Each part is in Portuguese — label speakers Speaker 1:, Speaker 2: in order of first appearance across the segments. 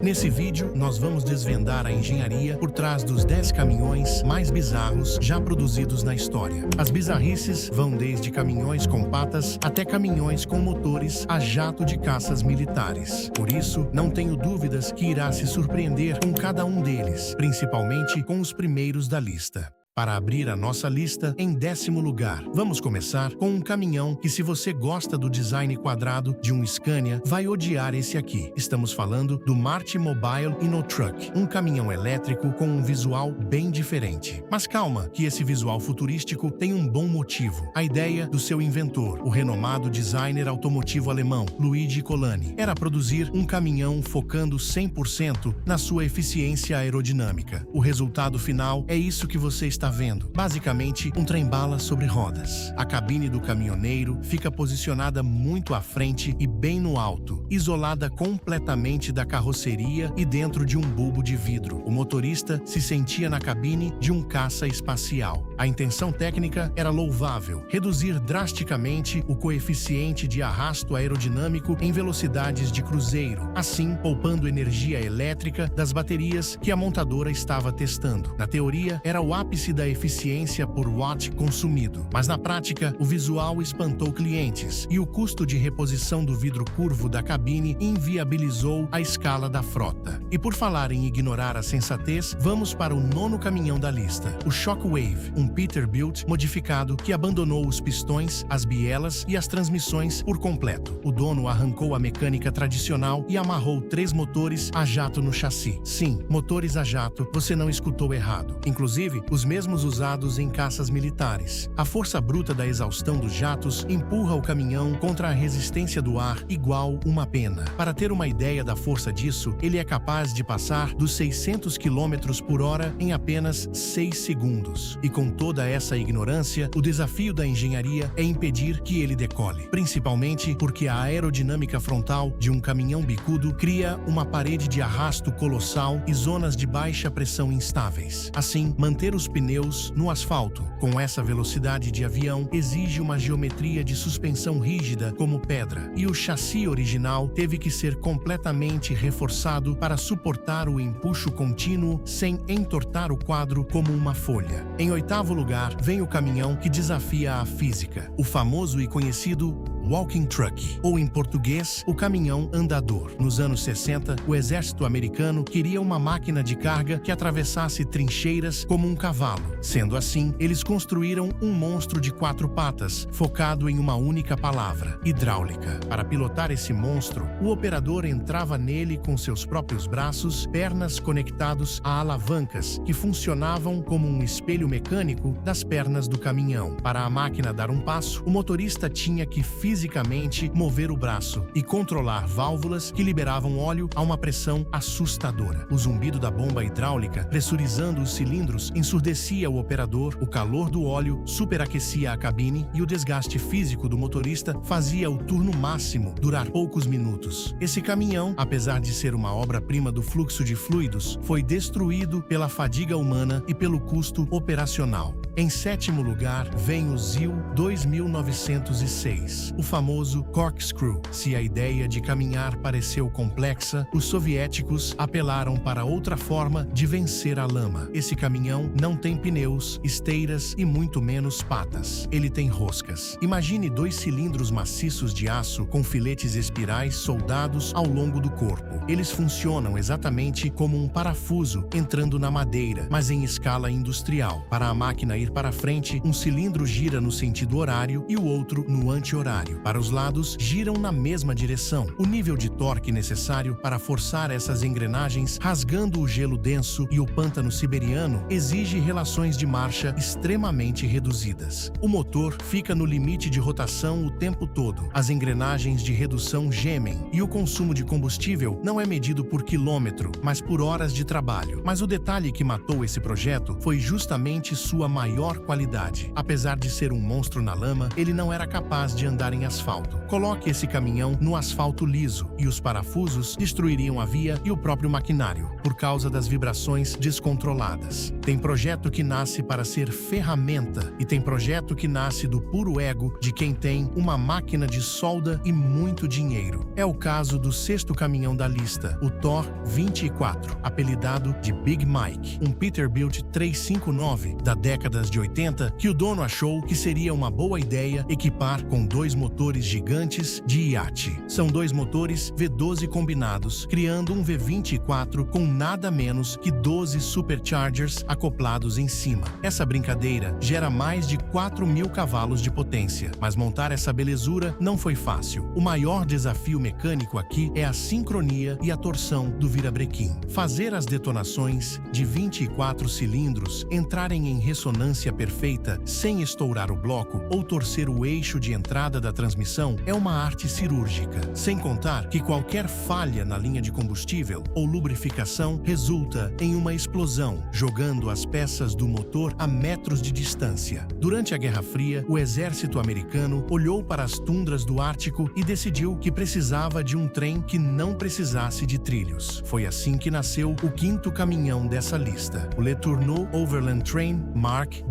Speaker 1: Nesse vídeo, nós vamos desvendar a engenharia por trás dos 10 caminhões mais bizarros já produzidos na história. As bizarrices vão desde caminhões com patas até caminhões com motores a jato de caças militares. Por isso, não tenho dúvidas que irá se surpreender com cada um deles, principalmente com os primeiros da lista. Para abrir a nossa lista, em 10º lugar, vamos começar com um caminhão que, se você gosta do design quadrado de um Scania, vai odiar esse aqui. Estamos falando do Marti Mobile Inotruck, um caminhão elétrico com um visual bem diferente. Mas calma, que esse visual futurístico tem um bom motivo. A ideia do seu inventor, o renomado designer automotivo alemão Luigi Colani, era produzir um caminhão focando 100% na sua eficiência aerodinâmica. O resultado final é isso que você está vendo. Basicamente, um trem-bala sobre rodas. A cabine do caminhoneiro fica posicionada muito à frente e bem no alto, isolada completamente da carroceria e dentro de um bulbo de vidro. O motorista se sentia na cabine de um caça espacial. A intenção técnica era louvável: reduzir drasticamente o coeficiente de arrasto aerodinâmico em velocidades de cruzeiro, assim poupando energia elétrica das baterias que a montadora estava testando. Na teoria, era o ápice da eficiência por watt consumido, mas na prática o visual espantou clientes e o custo de reposição do vidro curvo da cabine inviabilizou a escala da frota. E por falar em ignorar a sensatez, vamos para o 9º caminhão da lista, o Shockwave, um Peterbilt modificado que abandonou os pistões, as bielas e as transmissões por completo. O dono arrancou a mecânica tradicional e amarrou 3 motores a jato no chassi. Sim, motores a jato, você não escutou errado. Inclusive, os mesmos usados em caças militares. A força bruta da exaustão dos jatos empurra o caminhão contra a resistência do ar igual uma pena. Para ter uma ideia da força disso, ele é capaz de passar dos 600 km por hora em apenas 6 segundos. E com toda essa ignorância, o desafio da engenharia é impedir que ele decole. Principalmente porque a aerodinâmica frontal de um caminhão bicudo cria uma parede de arrasto colossal e zonas de baixa pressão instáveis. Assim, manter os pneus no asfalto com essa velocidade de avião exige uma geometria de suspensão rígida como pedra, e o chassi original teve que ser completamente reforçado para suportar o empuxo contínuo sem entortar o quadro como uma folha. Em 8º lugar, vem o caminhão que desafia a física, o famoso e conhecido Walking Truck, ou em português, o caminhão andador. Nos anos 60, o exército americano queria uma máquina de carga que atravessasse trincheiras como um cavalo. Sendo assim, eles construíram um monstro de 4 patas, focado em uma única palavra: hidráulica. Para pilotar esse monstro, o operador entrava nele com seus próprios braços, pernas conectados a alavancas que funcionavam como um espelho mecânico das pernas do caminhão. Para a máquina dar um passo, o motorista tinha que fisicamente mover o braço e controlar válvulas que liberavam óleo a uma pressão assustadora. O zumbido da bomba hidráulica, pressurizando os cilindros, ensurdecia o operador, o calor do óleo superaquecia a cabine e o desgaste físico do motorista fazia o turno máximo durar poucos minutos. Esse caminhão, apesar de ser uma obra-prima do fluxo de fluidos, foi destruído pela fadiga humana e pelo custo operacional. Em 7º lugar, vem o ZIL 2906, o famoso corkscrew. Se a ideia de caminhar pareceu complexa, os soviéticos apelaram para outra forma de vencer a lama. Esse caminhão não tem pneus, esteiras e muito menos patas. Ele tem roscas. Imagine 2 cilindros maciços de aço com filetes espirais soldados ao longo do corpo. Eles funcionam exatamente como um parafuso entrando na madeira, mas em escala industrial. Para a máquina ir para frente, um cilindro gira no sentido horário e o outro no anti-horário. Para os lados, giram na mesma direção. O nível de torque necessário para forçar essas engrenagens, rasgando o gelo denso e o pântano siberiano, exige relações de marcha extremamente reduzidas. O motor fica no limite de rotação o tempo todo. As engrenagens de redução gemem e o consumo de combustível não é medido por quilômetro, mas por horas de trabalho. Mas o detalhe que matou esse projeto foi justamente sua maior maior qualidade. Apesar de ser um monstro na lama, ele não era capaz de andar em asfalto. Coloque esse caminhão no asfalto liso e os parafusos destruiriam a via e o próprio maquinário, por causa das vibrações descontroladas. Tem projeto que nasce para ser ferramenta e tem projeto que nasce do puro ego de quem tem uma máquina de solda e muito dinheiro. É o caso do sexto caminhão da lista, o Thor 24, apelidado de Big Mike, um Peterbilt 359 da década de 80 que o dono achou que seria uma boa ideia equipar com 2 motores gigantes de iate. São 2 motores V12 combinados, criando um V24 com nada menos que 12 superchargers acoplados em cima. Essa brincadeira gera mais de 4.000 cavalos de potência, mas montar essa belezura não foi fácil. O maior desafio mecânico aqui é a sincronia e a torção do virabrequim. Fazer as detonações de 24 cilindros entrarem em ressonância perfeita sem estourar o bloco ou torcer o eixo de entrada da transmissão é uma arte cirúrgica. Sem contar que qualquer falha na linha de combustível ou lubrificação resulta em uma explosão, jogando as peças do motor a metros de distância. Durante a Guerra Fria, o exército americano olhou para as tundras do Ártico e decidiu que precisava de um trem que não precisasse de trilhos. Foi assim que nasceu o 5º caminhão dessa lista, o Le Tourneau Overland Train Mark II.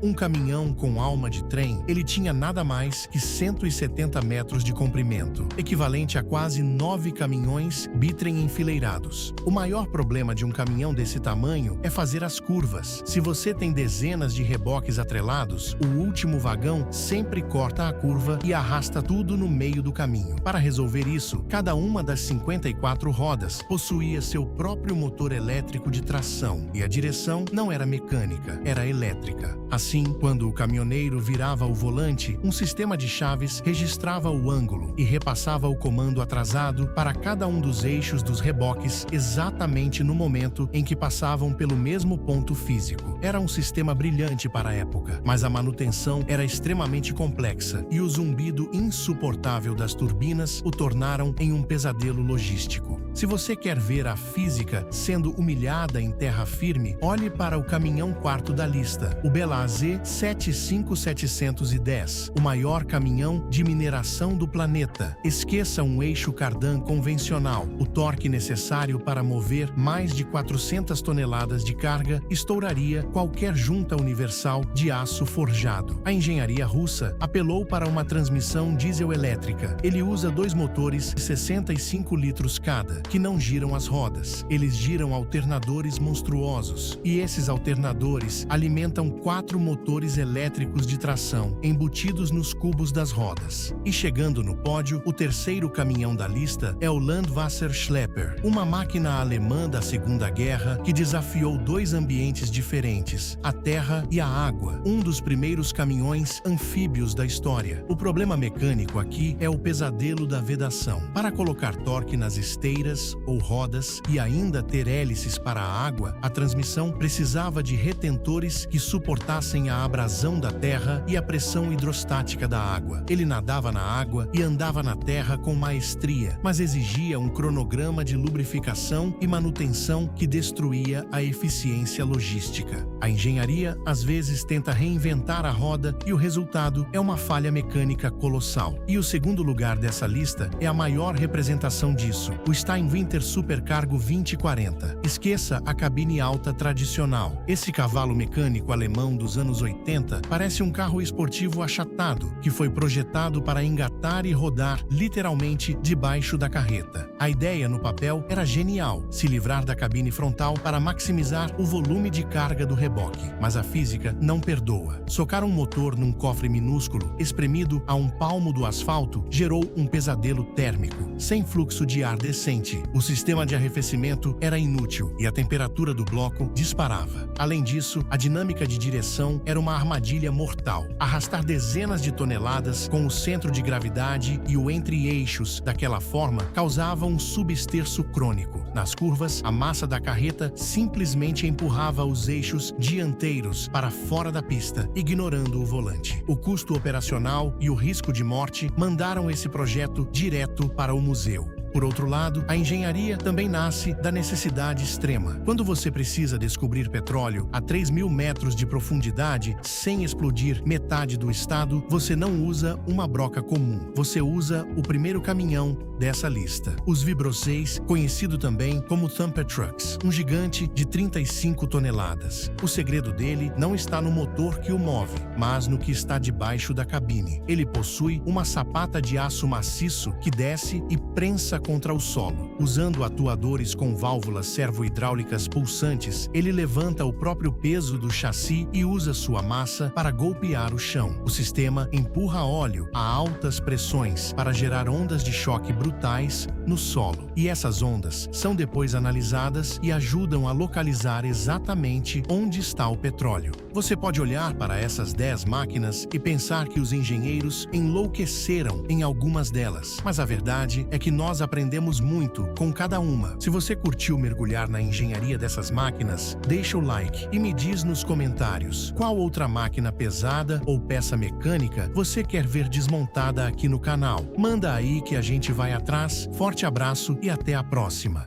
Speaker 1: Um caminhão com alma de trem, ele tinha nada mais que 170 metros de comprimento, equivalente a quase 9 caminhões bitrem enfileirados. O maior problema de um caminhão desse tamanho é fazer as curvas. Se você tem dezenas de reboques atrelados, o último vagão sempre corta a curva e arrasta tudo no meio do caminho. Para resolver isso, cada uma das 54 rodas possuía seu próprio motor elétrico de tração e a direção não era mecânica, era elétrica. Assim, quando o caminhoneiro virava o volante, um sistema de chaves registrava o ângulo e repassava o comando atrasado para cada um dos eixos dos reboques exatamente no momento em que passavam pelo mesmo ponto físico. Era um sistema brilhante para a época, mas a manutenção era extremamente complexa e o zumbido insuportável das turbinas o tornaram em um pesadelo logístico. Se você quer ver a física sendo humilhada em terra firme, olhe para o caminhão 4º da lista, o Belazé 75710, o maior caminhão de mineração do planeta. Esqueça um eixo cardan convencional. O torque necessário para mover mais de 400 toneladas de carga estouraria qualquer junta universal de aço forjado. A engenharia russa apelou para uma transmissão diesel-elétrica. Ele usa 2 motores de 65 litros cada, que não giram as rodas. Eles giram alternadores monstruosos, e esses alternadores alimentam 4 motores elétricos de tração, embutidos nos cubos das rodas. E chegando no pódio, o 3º caminhão da lista é o Landwasserschlepper, uma máquina alemã da Segunda Guerra que desafiou 2 ambientes diferentes, a terra e a água, um dos primeiros caminhões anfíbios da história. O problema mecânico aqui é o pesadelo da vedação. Para colocar torque nas esteiras ou rodas e ainda ter hélices para a água, a transmissão precisava de retentores que suportassem a abrasão da terra e a pressão hidrostática da água. Ele nadava na água e andava na terra com maestria, mas exigia um cronograma de lubrificação e manutenção que destruía a eficiência logística. A engenharia às vezes tenta reinventar a roda e o resultado é uma falha mecânica colossal. E o 2º lugar dessa lista é a maior representação disso, o Steinwinter Supercargo 2040. Esqueça a cabine alta tradicional. Esse cavalo mecânico alemão dos anos 80 parece um carro esportivo achatado que foi projetado para engatar e rodar literalmente debaixo da carreta. A ideia no papel era genial, se livrar da cabine frontal para maximizar o volume de carga do reboque, mas a física não perdoa. Socar um motor num cofre minúsculo, espremido a um palmo do asfalto, gerou um pesadelo térmico, sem fluxo de ar decente. O sistema de arrefecimento era inútil e a temperatura do bloco disparava. Além disso, a dinâmica de direção era uma armadilha mortal. Arrastar dezenas de toneladas com o centro de gravidade e o entre-eixos daquela forma causava um subesterço crônico. Nas curvas, a massa da carreta simplesmente empurrava os eixos dianteiros para fora da pista, ignorando o volante. O custo operacional e o risco de morte mandaram esse projeto direto para o museu. Por outro lado, a engenharia também nasce da necessidade extrema. Quando você precisa descobrir petróleo a 3.000 metros de profundidade sem explodir metade do estado, você não usa uma broca comum. Você usa o primeiro caminhão dessa lista. Os Vibro 6, conhecido também como Thumper Trucks, um gigante de 35 toneladas. O segredo dele não está no motor que o move, mas no que está debaixo da cabine. Ele possui uma sapata de aço maciço que desce e prensa contra o solo. Usando atuadores com válvulas servo-hidráulicas pulsantes, ele levanta o próprio peso do chassi e usa sua massa para golpear o chão. O sistema empurra óleo a altas pressões para gerar ondas de choque brutais no solo. E essas ondas são depois analisadas e ajudam a localizar exatamente onde está o petróleo. Você pode olhar para essas 10 máquinas e pensar que os engenheiros enlouqueceram em algumas delas, mas a verdade é que nós aprendemos muito com cada uma. Se você curtiu mergulhar na engenharia dessas máquinas, deixa o like e me diz nos comentários qual outra máquina pesada ou peça mecânica você quer ver desmontada aqui no canal. Manda aí que a gente vai atrás. Forte abraço e até a próxima.